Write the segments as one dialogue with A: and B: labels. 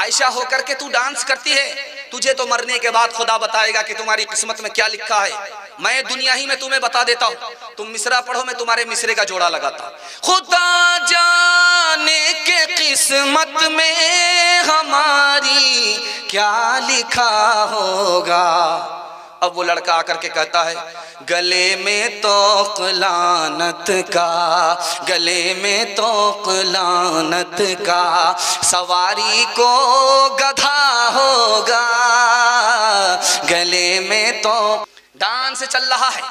A: आयशा होकर के तू डांस करती है, तुझे तो मरने के बाद खुदा बताएगा कि तुम्हारी किस्मत में क्या लिखा है। मैं दुनिया ही में तुम्हें बता देता हूँ, तुम मिसरा पढ़ो, मैं तुम्हारे मिसरे का जोड़ा लगाता। खुदा जाने के किस्मत में हमारी क्या लिखा होगा। अब वो लड़का आकर के कहता है, गले में तोक लानत का, गले में तोक लानत का, सवारी को गधा होगा, गले में तो। डांस चल रहा है,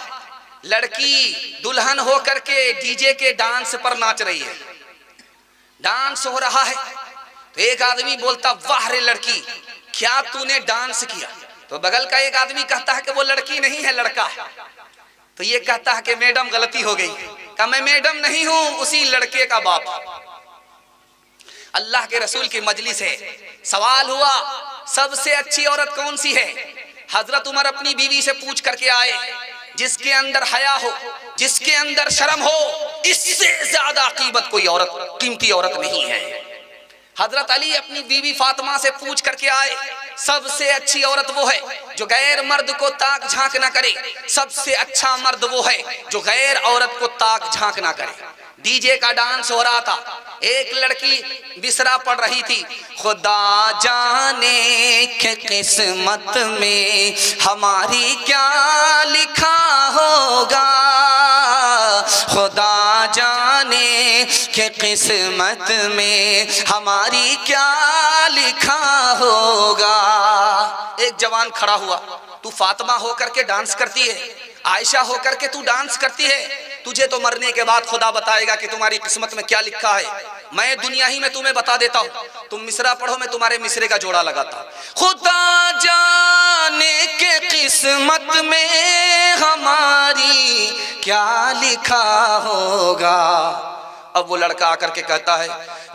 A: लड़की दुल्हन होकर के डीजे के डांस पर नाच रही है, डांस हो रहा है। तो एक आदमी बोलता, वाह रे लड़की, क्या तूने डांस किया। तो बगल का एक आदमी कहता है कि वो लड़की नहीं है, लड़का है। तो ये कहता है कि मैडम गलती हो गई। कहा मैं मैडम नहीं हूं, उसी लड़के का बाप। अल्लाह के रसूल की मजलिस है, सवाल हुआ सबसे अच्छी औरत कौन सी है। हजरत उमर अपनी बीवी से पूछ करके आए, जिसके अंदर हया हो, जिसके अंदर शर्म हो, इससे ज्यादा कीमत कोई औरत, कीमती औरत नहीं है। हजरत अली अपनी बीवी फातिमा से पूछ करके आए, सबसे अच्छी औरत वो है जो गैर मर्द को ताक झांक ना करे, सबसे अच्छा मर्द वो है जो गैर औरत को ताक झांक ना करे। डीजे का डांस हो रहा था, एक लड़की बिसरा पड़ रही थी। खुदा जाने के किस्मत में हमारी क्या लिखा होगा, खुदा जाने के किस्मत में हमारी क्या लिखा होगा। एक जवान खड़ा हुआ, तू फातिमा होकर के डांस करती है, आयशा होकर के तू डांस करती है, तुझे तो मरने के बाद खुदा बताएगा कि तुम्हारी किस्मत में क्या लिखा है। मैं दुनिया ही में तुम्हें बता देता हूँ, तुम मिसरा पढ़ो, मैं तुम्हारे मिसरे का जोड़ा लगाता। खुदा जाने के किस्मत में हमारी क्या लिखा होगा। अब वो लड़का आकर के कहता है,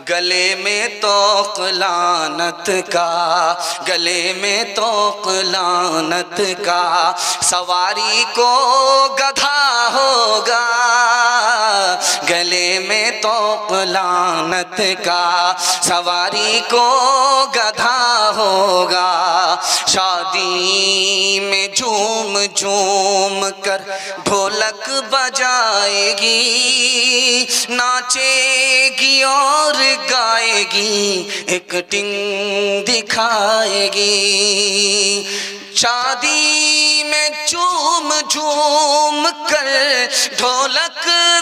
A: गले में तोक लानत का, गले में तोक लानत का, सवारी को गधा होगा, गले में तोक लानत का, सवारी को गधा होगा। शादी में झूम झूम कर ढोलक बजाएगी, नाचेगी और गाएगी, एक टिंग दिखाएगी। शादी में झूम झूम कर ढोलक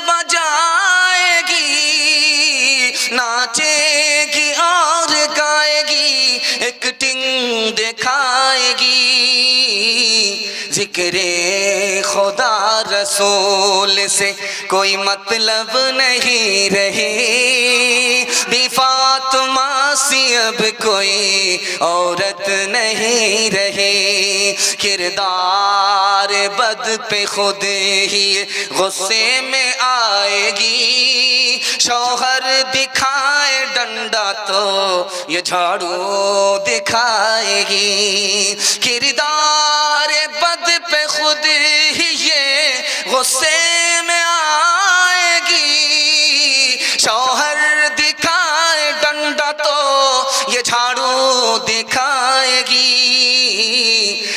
A: बजाएगी, नाचेगी और गाएगी, एक टिंग दिखाएगी। जिक्रे खुदा रसूल से कोई मतलब नहीं रही, भी फातिमा सी अब कोई औरत नहीं रही। किरदार बद पे खुद ही गुस्से में आएगी, शौहर दिखाए डंडा तो ये झाड़ू दिखाएगी। किरदार बद पे खुद ही ये गुस्से में आएगी, शौहर दिखाए डंडा तो ये झाड़ू दिखाएगी।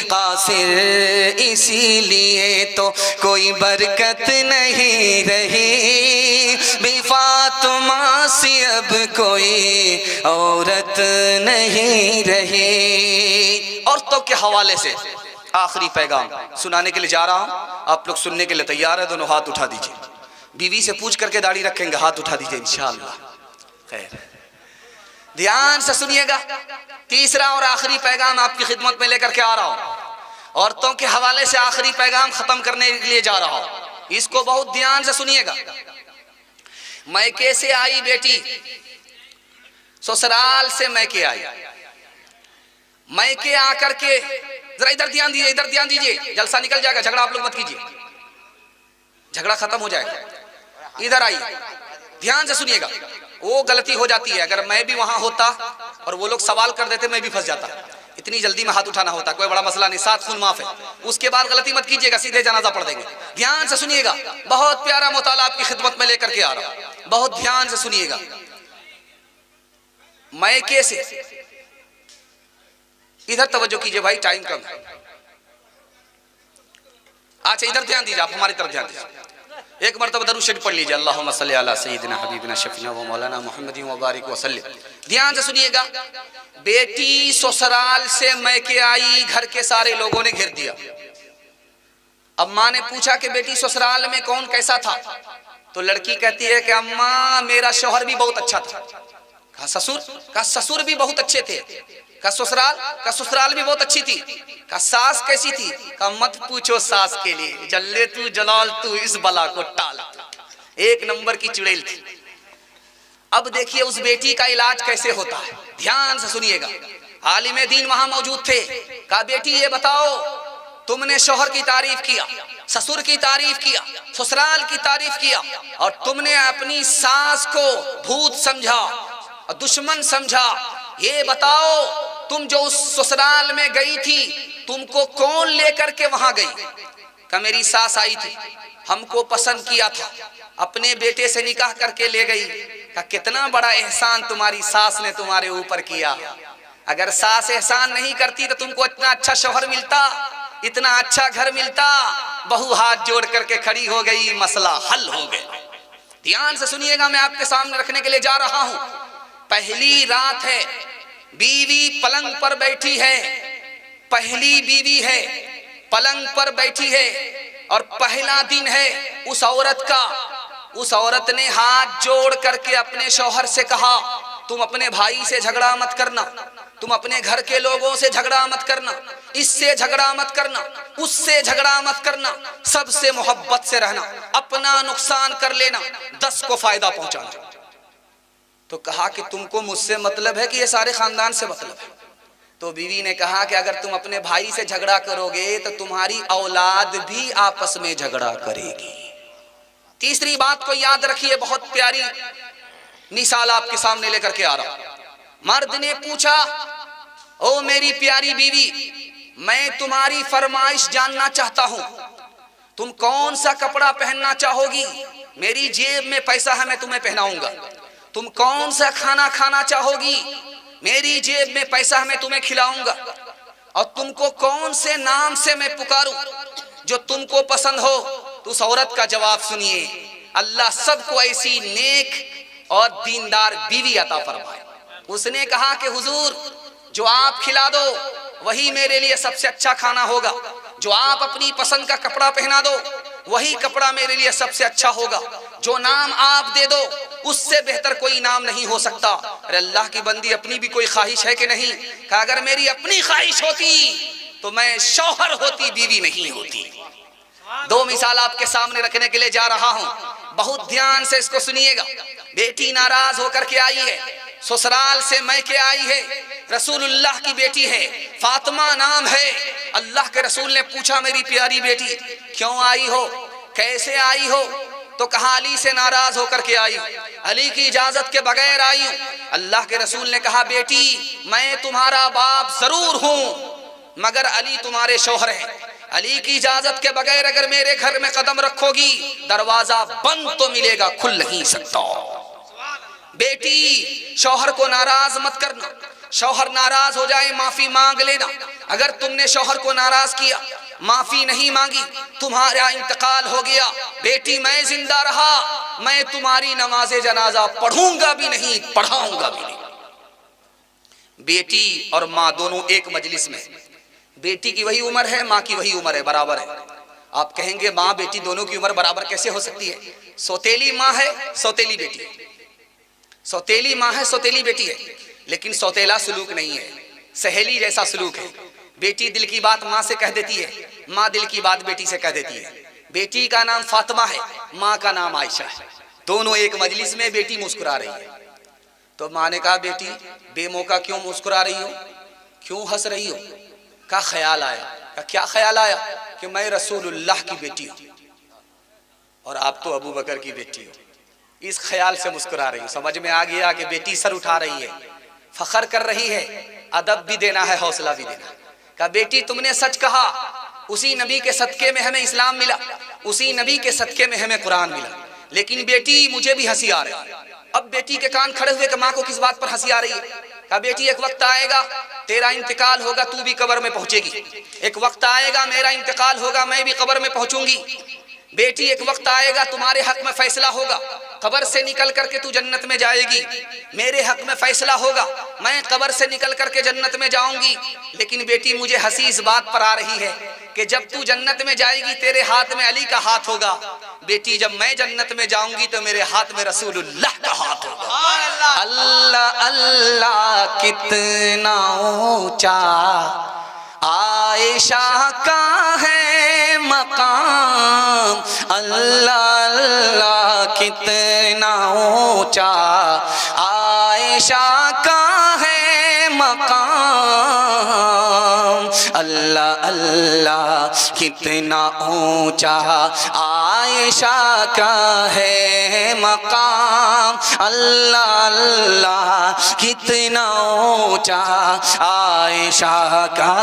A: कासिर इसीलिए तो कोई बरकत नहीं रही, भी फातिमा सी अब कोई औरत नहीं रही। औरतों के हवाले से आखिरी पैगाम सुनाने के लिए जा रहा हूं, आप लोग सुनने के लिए तैयार है? दोनों हाथ उठा दीजिए। बीवी से पूछ करके दाढ़ी रखेंगे, हाथ उठा दीजिए इंशाअल्लाह। खैर, ध्यान से सुनिएगा। तीसरा और आखिरी पैगाम आपकी खिदमत में लेकर के आ रहा हूं। औरतों के हवाले से आखिरी पैगाम खत्म करने के लिए जा रहा हूं, इसको बहुत ध्यान से सुनिएगा। मैके से आई बेटी, ससुराल से मैके आई, मैके आकर के जरा इधर ध्यान दीजिए, इधर ध्यान दीजिए, जलसा निकल जाएगा। झगड़ा आप लोग मत कीजिए, झगड़ा खत्म हो जाएगा। इधर आइए, ध्यान से सुनिएगा। वो गलती हो जाती है, अगर मैं भी वहां होता और वो लोग सवाल कर देते मैं भी फंस जाता। इतनी जल्दी में हाथ उठाना होता, कोई बड़ा मसला नहीं, 7 खून माफ है। उसके बाद गलती मत कीजिएगा, सीधे जनाजा पढ़ देंगे। ध्यान से सुनिएगा, बहुत प्यारा मुताला आपकी खिदमत में लेकर के आ रहा हूं, बहुत ध्यान से सुनिएगा। मैके से इधर तवज्जो कीजिए भाई, टाइम कम है। अच्छा इधर ध्यान दीजिए, आप हमारी तरफ ध्यान दीजिए। एक मरतबा दरूद शरीफ पढ़ लीजिए, अल्लाहुम्मा सल्ली अला सय्यिदिना हबीबिना शफीना व मौलाना मुहम्मदिन व बारिक व सल्लिम। ध्यान से सुनिएगा। बेटी ससुराल से मैके आई, घर के सारे लोगों ने घेर दिया। अब माँ ने पूछा कि बेटी ससुराल में कौन कैसा था? तो लड़की कहती है कि अम्मा मेरा शौहर भी बहुत अच्छा था। कहा ससुर? कहा ससुर भी बहुत अच्छे थे। कहा ससुराल? कहा ससुराल भी बहुत अच्छी थी। कहा सास कैसी थी? कहा मत पूछो सास के लिए, जल्ले तू जलाल तू इस बला को टाल, एक नंबर की चुड़ैल थी। अब देखिए उस बेटी का इलाज कैसे होता है, ध्यान से सुनिएगा। आलिम दीन वहां मौजूद थे। कहा बेटी ये बताओ, तुमने शौहर की तारीफ किया, ससुर की तारीफ किया, ससुराल की तारीफ किया, और तुमने अपनी सास को भूत समझा और दुश्मन समझा। ये बताओ तुम जो उस ससुराल में गई थी, तुमको कौन लेकर के वहां गई? कहा मेरी सास आई थी, हमको पसंद किया था, अपने बेटे से निकाह करके ले गई। कहा कितना बड़ा एहसान तुम्हारी सास ने तुम्हारे ऊपर किया। अगर सास एहसान नहीं करती तो तुमको इतना अच्छा शौहर मिलता, इतना अच्छा घर मिलता। बहू हाथ जोड़ करके खड़ी हो गई, मसला हल हो गया। ध्यान से सुनिएगा, मैं आपके सामने रखने के लिए जा रहा हूं। पहली रात है, बीवी पलंग पर बैठी है, पहली बीवी है, पलंग पर बैठी है, और पहला दिन है उस औरत का। उस औरत ने हाथ जोड़ करके अपने शौहर से कहा, तुम अपने भाई से झगड़ा मत करना, तुम अपने घर के लोगों से झगड़ा मत करना, इससे झगड़ा मत करना, उससे झगड़ा मत करना, सबसे मोहब्बत से रहना, अपना नुकसान कर लेना, 10 को फायदा पहुंचाना। तो कहा कि तुमको मुझसे मतलब है कि ये सारे खानदान से मतलब है? तो बीवी ने कहा कि अगर तुम अपने भाई से झगड़ा करोगे तो तुम्हारी औलाद भी आपस में झगड़ा करेगी। तीसरी बात को याद रखिए, बहुत प्यारी मिसाल आपके सामने लेकर के आ रहा हूं। मर्द ने पूछा, ओ मेरी प्यारी बीवी, मैं तुम्हारी फरमाइश जानना चाहता हूं, तुम कौन सा कपड़ा पहनना चाहोगी? मेरी जेब में पैसा है, मैं तुम्हें पहनाऊंगा। तुम कौन सा खाना खाना चाहोगी? मेरी जेब में पैसा है, मैं तुम्हें खिलाऊंगा। और तुमको कौन से नाम से मैं पुकारूं जो तुमको पसंद हो? तो उस औरत का जवाब सुनिए, अल्लाह सबको ऐसी नेक और दीनदार बीवी अता फरमाए। उसने कहा कि हुजूर, जो आप खिला दो वही मेरे लिए सबसे अच्छा खाना होगा, जो आप अपनी पसंद का कपड़ा पहना दो वही कपड़ा मेरे लिए सबसे अच्छा होगा, जो नाम आप दे दो उससे बेहतर कोई नाम नहीं हो सकता। अरे अल्लाह की बंदी, अपनी भी कोई ख्वाहिश है कि नहीं? कहा अगर मेरी अपनी ख्वाहिश होती तो मैं शौहर होती, बीवी नहीं होती। 2 मिसाल आपके सामने रखने के लिए जा रहा हूं, बहुत ध्यान से इसको सुनिएगा। बेटी नाराज होकर के आई है, ससुराल से मैके आई है, रसूलुल्लाह की बेटी है, फातिमा नाम है। अल्लाह के रसूल ने पूछा, मेरी प्यारी बेटी क्यों आई हो, कैसे आई हो? तो कहा अली से नाराज होकर के आई, अली की इजाजत के बगैर आई हूं। अल्लाह के रसूल ने कहा, बेटी मैं तुम्हारा बाप जरूर हूं मगर अली तुम्हारे शौहर हैं, अली की इजाजत के बगैर अगर मेरे घर में कदम रखोगी दरवाजा बंद तो मिलेगा, खुल नहीं सकता। बेटी शौहर को नाराज मत करना, शौहर नाराज हो जाए माफी मांग लेना। अगर तुमने शौहर को नाराज किया, माफी नहीं मांगी, तुम्हारा इंतकाल हो गया, बेटी मैं जिंदा रहा, मैं तुम्हारी नमाज़े जनाजा पढ़ूंगा भी नहीं, पढ़ाऊंगा भी नहीं। बेटी और माँ दोनों एक मजलिस में, बेटी की वही उम्र है, माँ की वही उम्र है, बराबर है। आप कहेंगे माँ बेटी दोनों की उम्र बराबर कैसे हो सकती है? सौतेली माँ है, सौतेली बेटी है, सौतेली माँ है, सौतेली बेटी है, लेकिन सौतेला सलूक नहीं है, सहेली जैसा सलूक है। बेटी दिल की बात माँ से कह देती है, माँ दिल की बात बेटी से कह देती है। बेटी का नाम फातिमा है, माँ का नाम आयशा है, दोनों एक मजलिस में, बेटी मुस्कुरा रही है। तो माँ ने कहा, बेटी बेमौका क्यों मुस्कुरा रही हो, क्यों हंस रही हो? का ख्याल आया। का क्या ख्याल आया? कि मैं रसूलुल्लाह की बेटी हूँ और आप तो अबू बकर की बेटी हो, इस ख्याल से मुस्कुरा रही हूँ। समझ में आ गया कि बेटी सर उठा रही है, फखर कर रही है, अदब भी देना है, हौसला भी देना। कहा बेटी तुमने सच कहा, उसी नबी के सदके में हमें इस्लाम मिला, उसी नबी के सदके में हमें कुरान मिला, लेकिन बेटी मुझे भी हंसी आ रही है। अब बेटी के कान खड़े हुए कि माँ को किस बात पर हंसी आ रही है? कहा बेटी एक वक्त आएगा तेरा इंतकाल होगा, तू भी कब्र में पहुंचेगी। एक वक्त आएगा मेरा इंतकाल होगा, मैं भी कब्र में पहुंचूंगी। बेटी एक वक्त आएगा तुम्हारे हक में फैसला होगा, कब्र से निकल करके तू जन्नत में जाएगी। मेरे हक में फैसला होगा, मैं कब्र से निकल करके जन्नत में जाऊंगी। लेकिन बेटी मुझे हंसी इस बात पर आ रही है कि जब तू जन्नत में जाएगी तेरे हाथ में अली का हाथ होगा। बेटी जब मैं जन्नत में जाऊंगी तो मेरे हाथ में रसूलुल्लाह का हाथ होगा। अल्लाह अल्लाह कितना ऊंचा आयशा का है मकाम, अल्लाह अल्लाह कितना ऊंचा आयशा का है मकाम, अल्लाह अल्लाह कितना ऊंचा आयशा का है मकाम, अल्लाह अल्लाह कितना ऊंचा आयशा का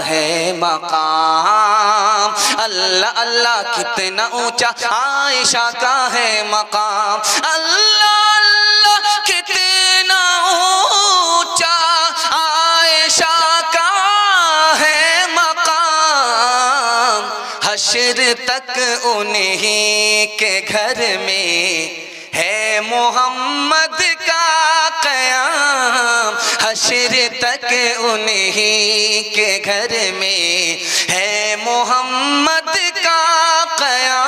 A: है मकाम, अल्लाह अल्लाह कितना ऊंचा आयशा का है मकाम, अल्लाह अल्लाह कितना ऊंचा आयशा का है मकाम। हश्र तक उन्हीं के घर में है मोहम्मद का क़याम, हश्र तक उन्हीं के घर में है मोहम्मद का क़याम।